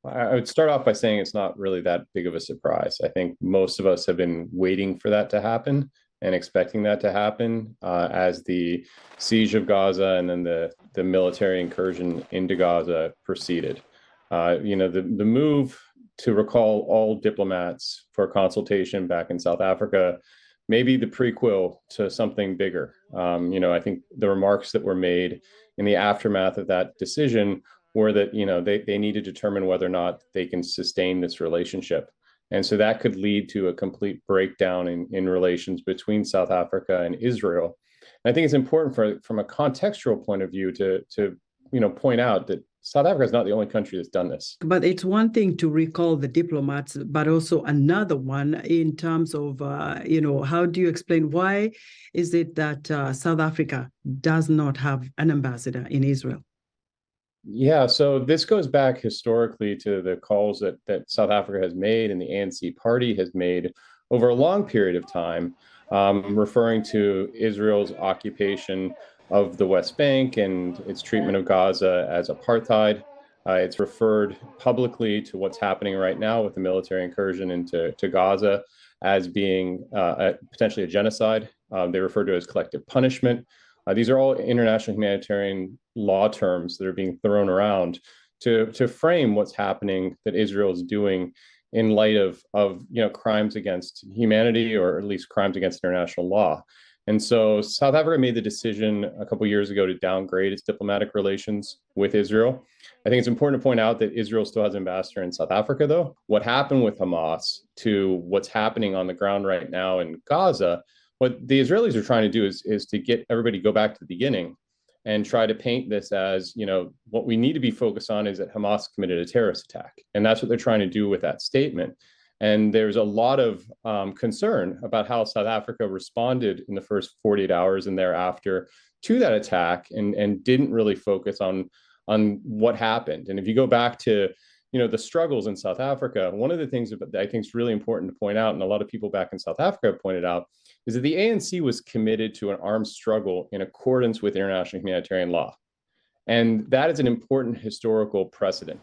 I would start off by saying it's not really that big of a surprise. I think most of us have been waiting for that to happen and expecting that to happen as the siege of Gaza and then the military incursion into Gaza proceeded. The move to recall all diplomats for consultation back in South Africa may be the prequel to something bigger. I think the remarks that were made in the aftermath of that decision were that they need to determine whether or not they can sustain this relationship. And so that could lead to a complete breakdown in relations between South Africa and Israel. And I think it's important from a contextual point of view to point out that South Africa is not the only country that's done this. But it's one thing to recall the diplomats, but also another one in terms of, how do you explain why is it that South Africa does not have an ambassador in Israel? Yeah, so this goes back historically to the calls that South Africa has made and the ANC party has made over a long period of time, referring to Israel's occupation of the West Bank and its treatment of Gaza as apartheid. It's referred publicly to what's happening right now with the military incursion into Gaza as being potentially a genocide. They refer to it as collective punishment. These are all international humanitarian law terms that are being thrown around to frame what's happening that Israel is doing in light of crimes against humanity, or at least crimes against international law. And so South Africa made the decision a couple of years ago to downgrade its diplomatic relations with Israel. I think it's important to point out that Israel still has an ambassador in South Africa, though. What happened with Hamas to what's happening on the ground right now in Gaza, what the Israelis are trying to do is to get everybody to go back to the beginning and try to paint this as, what we need to be focused on is that Hamas committed a terrorist attack. And that's what they're trying to do with that statement. And there's a lot of concern about how South Africa responded in the first 48 hours and thereafter to that attack and didn't really focus on what happened. And if you go back to the struggles in South Africa, one of the things that I think is really important to point out, and a lot of people back in South Africa have pointed out, is that the ANC was committed to an armed struggle in accordance with international humanitarian law. And that is an important historical precedent.